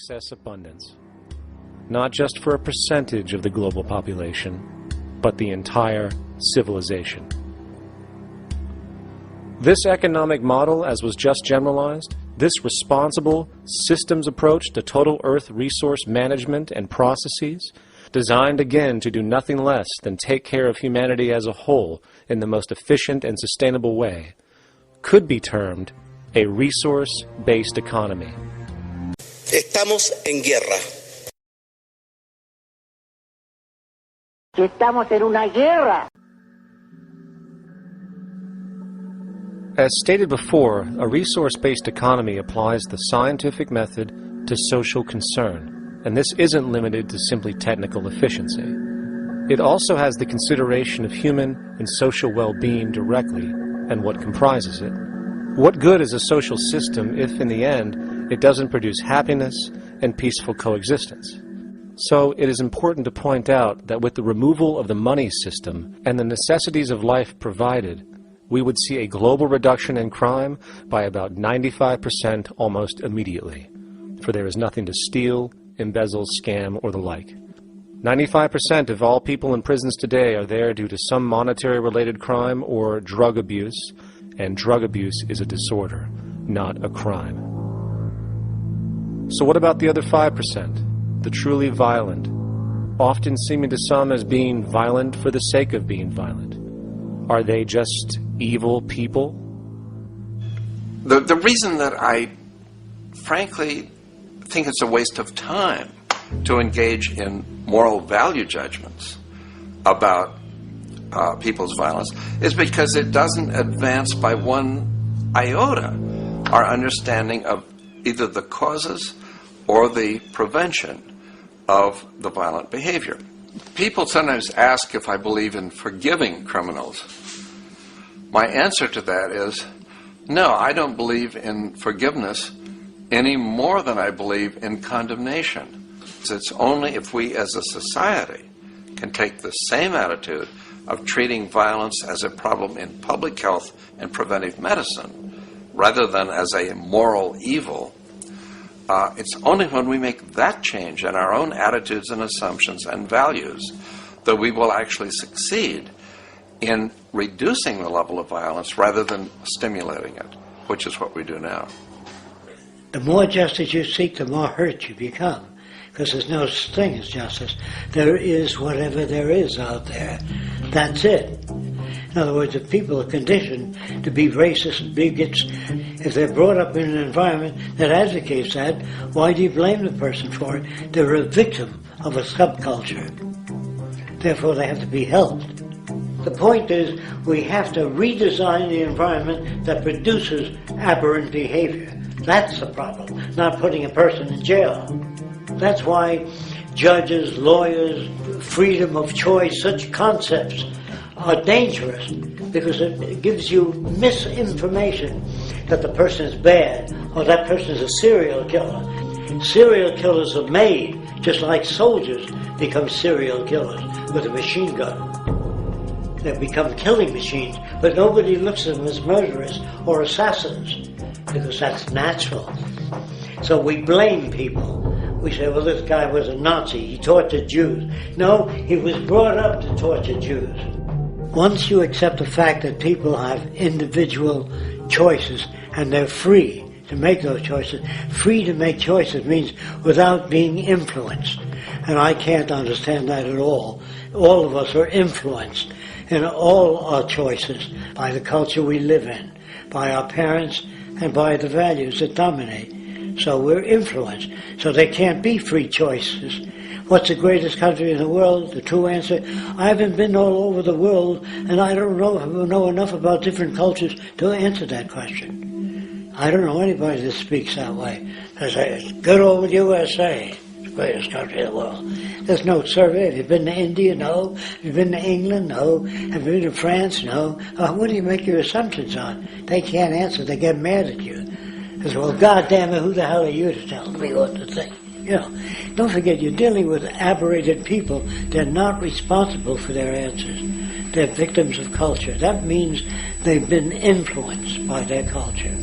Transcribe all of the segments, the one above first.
excess abundance, not just for a percentage of the global population, but the entire civilization. This economic model, as was just generalized, this responsible systems approach to total Earth resource management and processes, designed again to do nothing less than take care of humanity as a whole in the most efficient and sustainable way, could be termed a resource-based economy. Estamos en guerra. Estamos en una guerra. As stated before, a resource-based economy applies the scientific method to social concern, and this isn't limited to simply technical efficiency. It also has the consideration of human and social well-being directly and what comprises it. What good is a social system if, in the end, it doesn't produce happiness and peaceful coexistence? So it is important to point out that with the removal of the money system and the necessities of life provided, we would see a global reduction in crime by about 95% almost immediately, for there is nothing to steal, embezzle, scam, or the like. 95% of all people in prisons today are there due to some monetary-related crime or drug abuse, and drug abuse is a disorder, not a crime. So what about the other 5%, the truly violent, often seeming to some as being violent for the sake of being violent? Are they just evil people? The reason that I frankly think it's a waste of time to engage in moral value judgments about people's violence is because it doesn't advance by one iota our understanding of either the causes or the prevention of the violent behavior. People sometimes ask if I believe in forgiving criminals. My answer to that is, no, I don't believe in forgiveness any more than I believe in condemnation. It's only if we as a society can take the same attitude of treating violence as a problem in public health and preventive medicine rather than as a moral evil, it's only when we make that change in our own attitudes and assumptions and values that we will actually succeed in reducing the level of violence rather than stimulating it, which is what we do now. The more justice you seek, the more hurt you become, because there's no such thing as justice. There is whatever there is out there. That's it. In other words, if people are conditioned to be racist and bigots, if they're brought up in an environment that advocates that, why do you blame the person for it? They're a victim of a subculture. Therefore, they have to be helped. The point is, we have to redesign the environment that produces aberrant behavior. That's the problem, not putting a person in jail. That's why judges, lawyers, freedom of choice, such concepts are dangerous, because it gives you misinformation that the person is bad or that person is a serial killer. Serial killers are made, just like soldiers become serial killers with a machine gun. They become killing machines, but nobody looks at them as murderers or assassins, because that's natural. So we blame people. We say, well, this guy was a Nazi, he tortured Jews. No, he was brought up to torture Jews. Once you accept the fact that people have individual choices and they're free to make those choices, free to make choices means without being influenced. And I can't understand that at all. All of us are influenced in all our choices by the culture we live in, by our parents, and by the values that dominate. So we're influenced. So there can't be free choices. What's the greatest country in the world? The true answer, I haven't been all over the world, and I don't know enough about different cultures to answer that question. I don't know anybody that speaks that way. They say, it's good old USA, the greatest country in the world. There's no survey. Have you been to India? No. Have you been to England? No. Have you been to France? No. What do you make your assumptions on? They can't answer. They get mad at you. They say, well, goddamn it, who the hell are you to tell me what to think? You know, don't forget, you're dealing with aberrated people. They're not responsible for their answers. They're victims of culture. That means they've been influenced by their culture.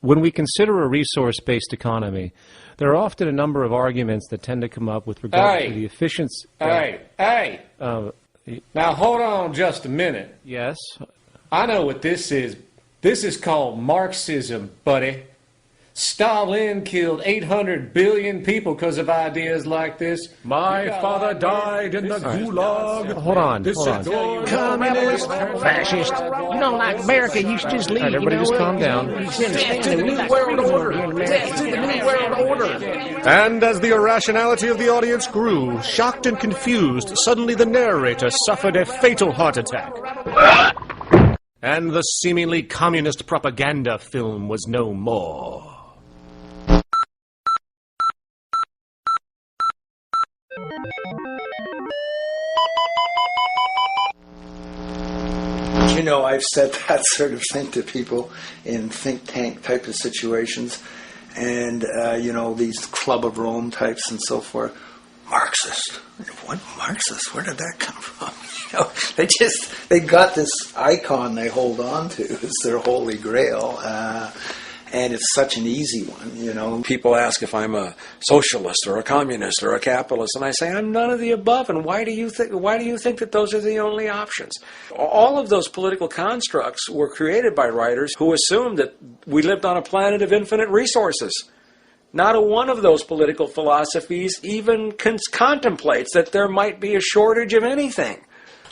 When we consider a resource-based economy, there are often a number of arguments that tend to come up with regard to the efficiency. Now hold on just a minute. Yes? I know what this is. This is called Marxism, buddy. Stalin killed 800 billion people because of ideas like this. My father died in the Gulag. Hold on. Communist, fascist. You know, like America, you should just leave. All right, everybody just calm down. Death to the New World Order. Death to the New World Order. And as the irrationality of the audience grew, shocked and confused, suddenly the narrator suffered a fatal heart attack. And the seemingly communist propaganda film was no more. You know, I've said that sort of thing to people in think tank type of situations, and you know, these Club of Rome types and so forth. Marxist? What Marxist? Where did that come from? You know, they got this icon they hold on to. It's their holy grail. And it's such an easy one, you know. People ask if I'm a socialist or a communist or a capitalist, and I say I'm none of the above. And why do you think that those are the only options? All of those political constructs were created by writers who assumed that we lived on a planet of infinite resources. Not a one of those political philosophies even contemplates that there might be a shortage of anything.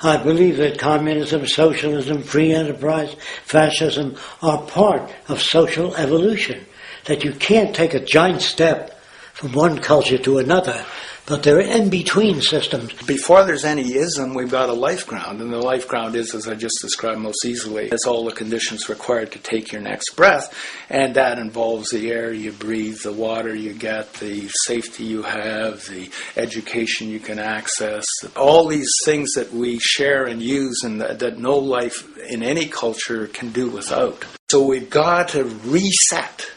I believe that communism, socialism, free enterprise, fascism are part of social evolution. That you can't take a giant step from one culture to another, but they're in-between systems. Before there's any ism, we've got a life ground, and the life ground is, as I just described most easily, it's all the conditions required to take your next breath, and that involves the air you breathe, the water you get, the safety you have, the education you can access, all these things that we share and use and that no life in any culture can do without. So we've got to reset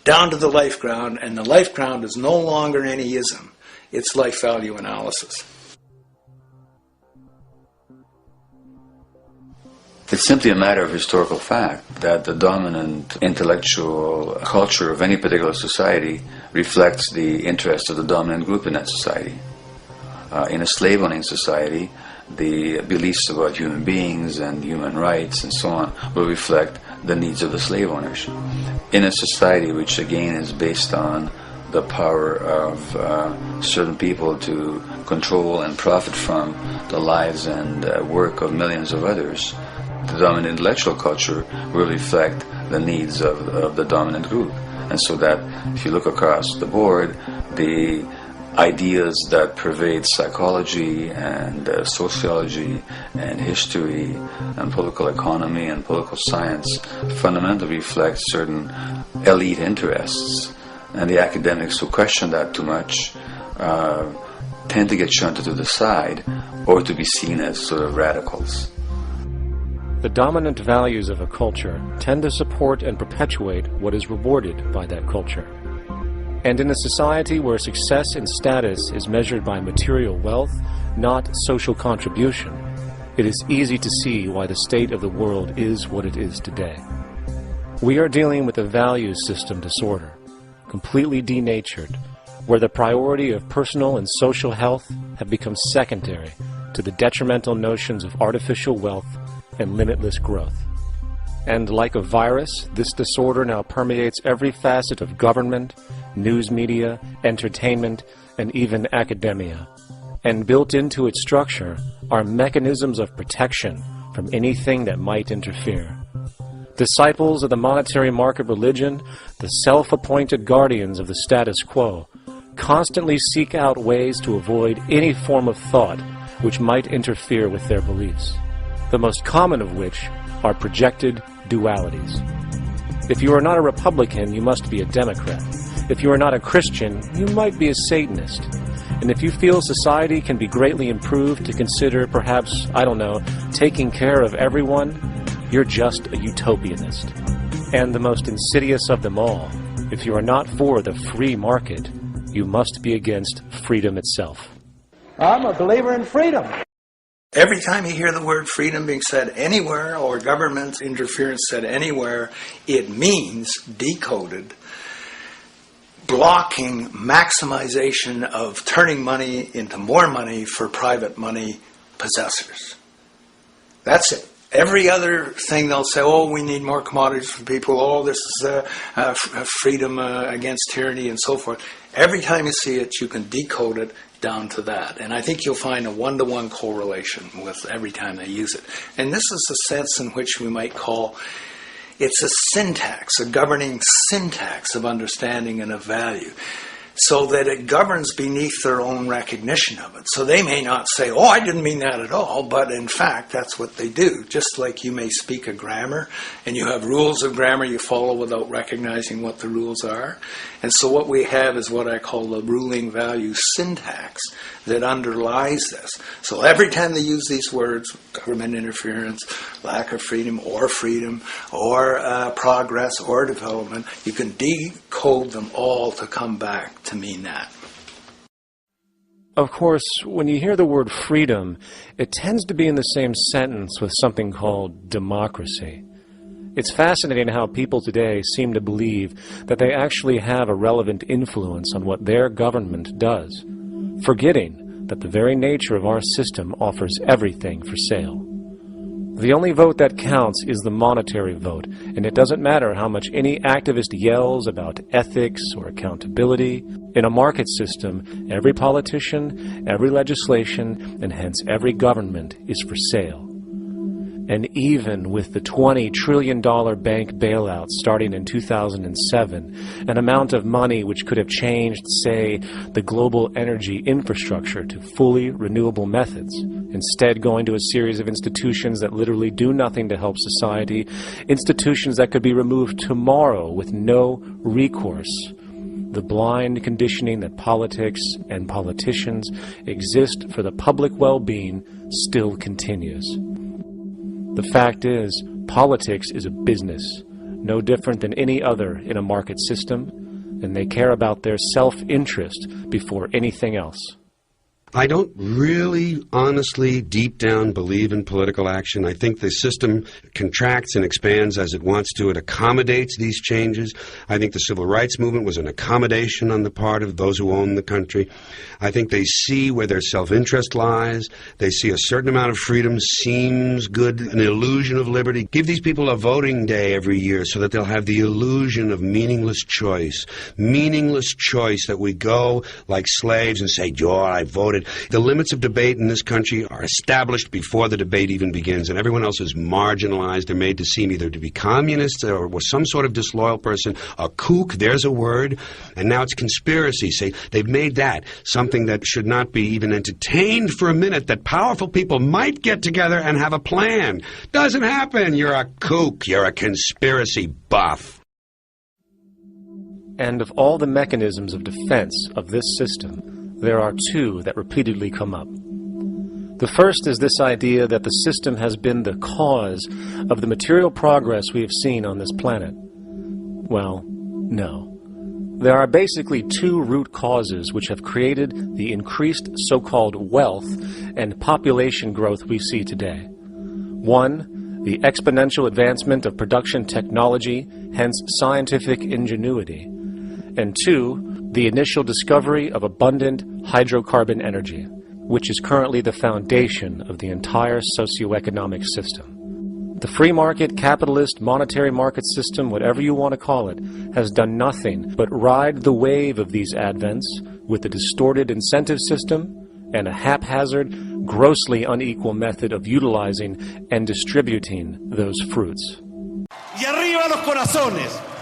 down to the life ground, and the life ground is no longer any ism. It's life value analysis. It's simply a matter of historical fact that the dominant intellectual culture of any particular society reflects the interests of the dominant group in that society. In a slave-owning society, the beliefs about human beings and human rights and so on will reflect the needs of the slave owners. In a society which again is based on the power of certain people to control and profit from the lives and work of millions of others, the dominant intellectual culture will reflect the needs of the dominant group. And so that if you look across the board, the ideas that pervade psychology and sociology and history and political economy and political science fundamentally reflect certain elite interests. And the academics who question that too much tend to get shunted to the side or to be seen as sort of radicals. The dominant values of a culture tend to support and perpetuate what is rewarded by that culture. And in a society where success and status is measured by material wealth, not social contribution, it is easy to see why the state of the world is what it is today. We are dealing with a values system disorder, completely denatured, where the priority of personal and social health have become secondary to the detrimental notions of artificial wealth and limitless growth. And like a virus, this disorder now permeates every facet of government, news media, entertainment, and even academia. And built into its structure are mechanisms of protection from anything that might interfere. Disciples of the monetary market religion, the self-appointed guardians of the status quo, constantly seek out ways to avoid any form of thought which might interfere with their beliefs, the most common of which are projected dualities. If you are not a Republican, you must be a Democrat. If you are not a Christian, you might be a Satanist. And if you feel society can be greatly improved to consider perhaps, I don't know, taking care of everyone, you're just a utopianist. And the most insidious of them all, if you are not for the free market, you must be against freedom itself. I'm a believer in freedom. Every time you hear the word freedom being said anywhere or government interference said anywhere, it means, decoded, blocking maximization of turning money into more money for private money possessors. That's it. Every other thing they'll say, oh, we need more commodities for people, oh, this is freedom against tyranny and so forth. Every time you see it, you can decode it down to that. And I think you'll find a one-to-one correlation with every time they use it. And this is the sense in which we might call it's a syntax, a governing syntax of understanding and of value, so that it governs beneath their own recognition of it. So they may not say, oh, I didn't mean that at all, but in fact, that's what they do. Just like you may speak a grammar, and you have rules of grammar you follow without recognizing what the rules are. And so what we have is what I call the ruling value syntax that underlies this. So every time they use these words, government interference, lack of freedom, or progress, or development, you can decode them all to come back to mean that. Of course, when you hear the word freedom, it tends to be in the same sentence with something called democracy. It's fascinating how people today seem to believe that they actually have a relevant influence on what their government does, forgetting that the very nature of our system offers everything for sale. The only vote that counts is the monetary vote, and it doesn't matter how much any activist yells about ethics or accountability. In a market system, every politician, every legislation, and hence every government is for sale. And even with the $20 trillion bank bailout starting in 2007, an amount of money which could have changed, say, the global energy infrastructure to fully renewable methods, instead going to a series of institutions that literally do nothing to help society, institutions that could be removed tomorrow with no recourse. The blind conditioning that politics and politicians exist for the public well-being still continues. The fact is, politics is a business, no different than any other in a market system, and they care about their self-interest before anything else. I don't really, honestly, deep down believe in political action. I think the system contracts and expands as it wants to. It accommodates these changes. I think the civil rights movement was an accommodation on the part of those who own the country. I think they see where their self-interest lies. They see a certain amount of freedom seems good, an illusion of liberty. Give these people a voting day every year so that they'll have the illusion of meaningless choice. Meaningless choice that we go like slaves and say, "Joe, I voted." The limits of debate in this country are established before the debate even begins, and everyone else is marginalized. They're made to seem either to be communists or was some sort of disloyal person. A kook, there's a word. And now it's conspiracy. Say, they've made that something that should not be even entertained for a minute, that powerful people might get together and have a plan. Doesn't happen. You're a kook. You're a conspiracy buff. And of all the mechanisms of defense of this system, there are two that repeatedly come up. The first is this idea that the system has been the cause of the material progress we have seen on this planet. Well, no. There are basically two root causes which have created the increased so-called wealth and population growth we see today. One, the exponential advancement of production technology, hence scientific ingenuity. And two, the initial discovery of abundant hydrocarbon energy, which is currently the foundation of the entire socioeconomic system. The free market, capitalist, monetary market system, whatever you want to call it, has done nothing but ride the wave of these advents with a distorted incentive system and a haphazard, grossly unequal method of utilizing and distributing those fruits. Y arriba los corazones.